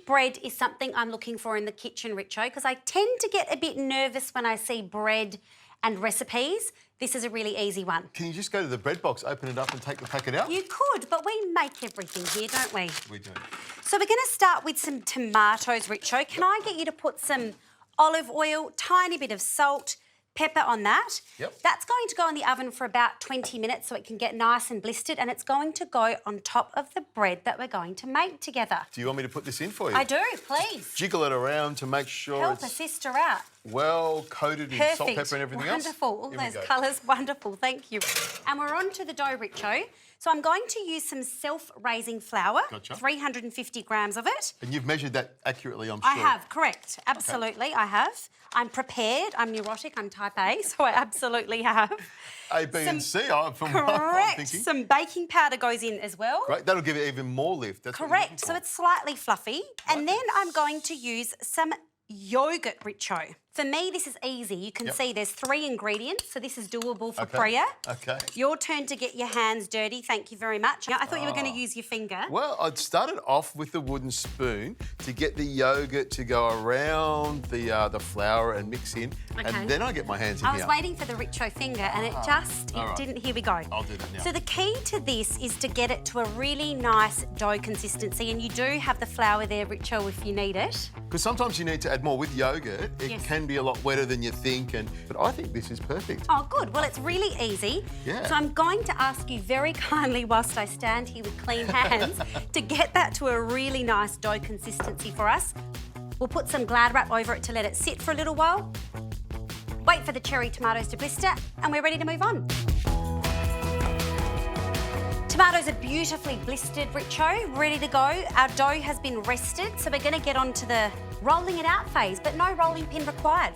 bread is something I'm looking for in the kitchen, Richo, because I tend to get a bit nervous when I see bread and recipes. This is a really easy one. Can you just go to the bread box, open it up and take the packet out? You could, but we make everything here, don't we? We do. So we're going to start with some tomatoes, Richo. Can I get you to put some olive oil, tiny bit of salt, pepper on that? Yep. That's going to go in the oven for about 20 minutes so it can get nice and blistered, and it's going to go on top of the bread that we're going to make together. Do you want me to put this in for you? I do, please. Jiggle it around to make sure Help a it's sister out. well coated in salt, pepper and everything Wonderful. else. All those colours, wonderful, thank you. And we're on to the dough, Richo. So I'm going to use some self-raising flour, Gotcha. 350 grams of it. And you've measured that accurately, I'm sure. I have, correct. Absolutely, I have. I'm prepared. I'm neurotic. I'm type A, so I absolutely have. A, B and C, from what I'm Correct. thinking. Some baking powder goes in as well. Great, that'll give it even more lift. That's what you're looking Correct. for. So it's slightly fluffy. And then I'm going to use some yogurt, Richo. For me, this is easy. You can see there's 3 ingredients, so this is doable for Preeya. Okay. Your turn to get your hands dirty. Thank you very much. I thought you were going to use your finger. Well, I'd started off with the wooden spoon to get the yogurt to go around the flour and mix in, and then I get my hands in I here. was waiting for the Richo finger and it didn't. Here we go. I'll do that now. So the key to this is to get it to a really nice dough consistency, and you do have the flour there, Richo, if you need it. Because sometimes you need to add more with yogurt. It can be a lot wetter than you think, but I think this is perfect. Oh, good. Well, it's really easy. Yeah. So I'm going to ask you very kindly, whilst I stand here with clean hands, to get that to a really nice dough consistency for us. We'll put some Glad wrap over it to let it sit for a little while. Wait for the cherry tomatoes to blister, and we're ready to move on. Tomatoes are beautifully blistered, Richo, ready to go. Our dough has been rested, so we're going to get on to the rolling it out phase, but no rolling pin required.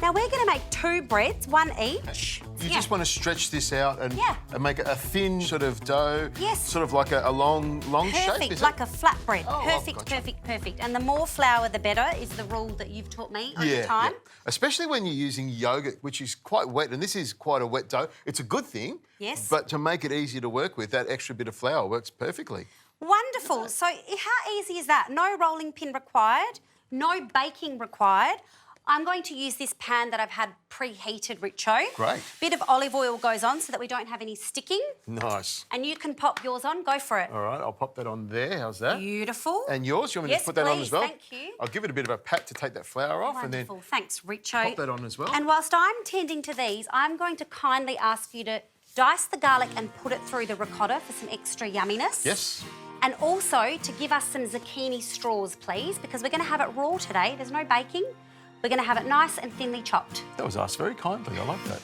Now we're going to make 2 breads, 1 each. You just want to stretch this out and make it a thin sort of dough. Yes. Sort of like a long shape, Perfect, is like it? a flatbread. Oh, perfect, gotcha. perfect. And the more flour, the better, is the rule that you've taught me over time. Yeah. Especially when you're using yogurt, which is quite wet, and this is quite a wet dough. It's a good thing. Yes. But to make it easier to work with, that extra bit of flour works perfectly. Wonderful. So how easy is that? No rolling pin required, no baking required. I'm going to use this pan that I've had preheated, Richo. Great. Bit of olive oil goes on so that we don't have any sticking. Nice. And you can pop yours on. Go for it. All right, I'll pop that on there. How's that? Beautiful. And yours? You want me to put that on as please, well? thank you. I'll give it a bit of a pat to take that flour off. Wonderful. And then Thanks, Richo. pop that on as well. And whilst I'm tending to these, I'm going to kindly ask you to dice the garlic and put it through the ricotta for some extra yumminess. Yes. And also to give us some zucchini straws, please, because we're going to have it raw today. There's no baking. We're going to have it nice and thinly chopped. That was asked very kindly. I like that.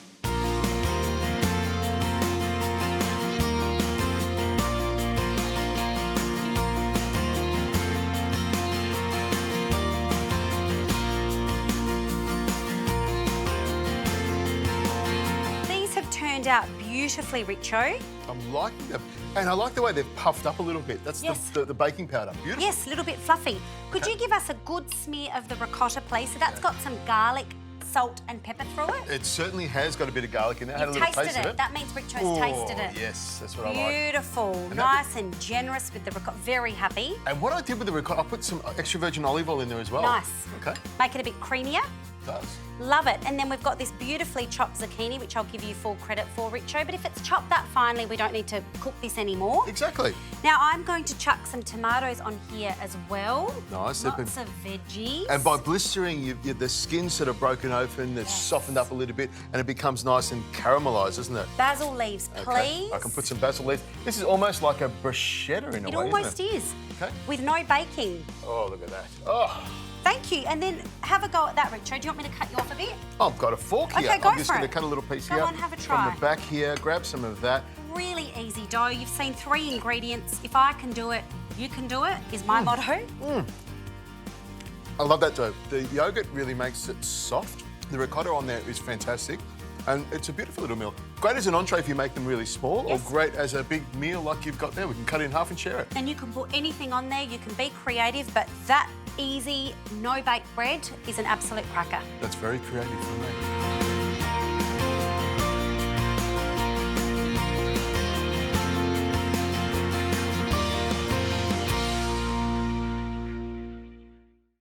These have turned out beautifully, Richo. I'm liking them. And I like the way they've puffed up a little bit. That's the baking powder. Beautiful. Yes, a little bit fluffy. Could you give us a good smear of the ricotta, please? So that's got some garlic, salt and pepper through it. It certainly has got a bit of garlic in there. I had a You've little tasted taste of it. it. That means Richo's tasted it. Yes, that's what I like. Beautiful. Nice and generous with the ricotta. Very happy. And what I did with the ricotta, I put some extra virgin olive oil in there as well. Nice. Okay. Make it a bit creamier. It does. Love it. And then we've got this beautifully chopped zucchini, which I'll give you full credit for, Richo. But if it's chopped that finely, we don't need to cook this anymore. Exactly. Now, I'm going to chuck some tomatoes on here as well. Nice. Lots of veggies. And by blistering, the skin's sort of broken open, it's softened up a little bit, and it becomes nice and caramelised, isn't it? Basil leaves, please. Okay. I can put some basil leaves. This is almost like a bruschetta in a way, It almost isn't it? is. Okay. With no baking. Oh, look at that. Oh. Thank you. And then have a go at that, Richo. Do you want me to cut you off a bit? I've got a fork here. Okay, go I'm just for going it. to cut a little piece Go here. on, have a try. From the back here, grab some of that. Really easy dough. You've seen 3 ingredients. If I can do it, you can do it, is my motto. I love that dough. The yogurt really makes it soft. The ricotta on there is fantastic. And it's a beautiful little meal. Great as an entree if you make them really small, or great as a big meal like you've got there. We can cut it in half and share it. And you can put anything on there. You can be creative, but that easy, no-bake bread is an absolute cracker. That's very creative for me.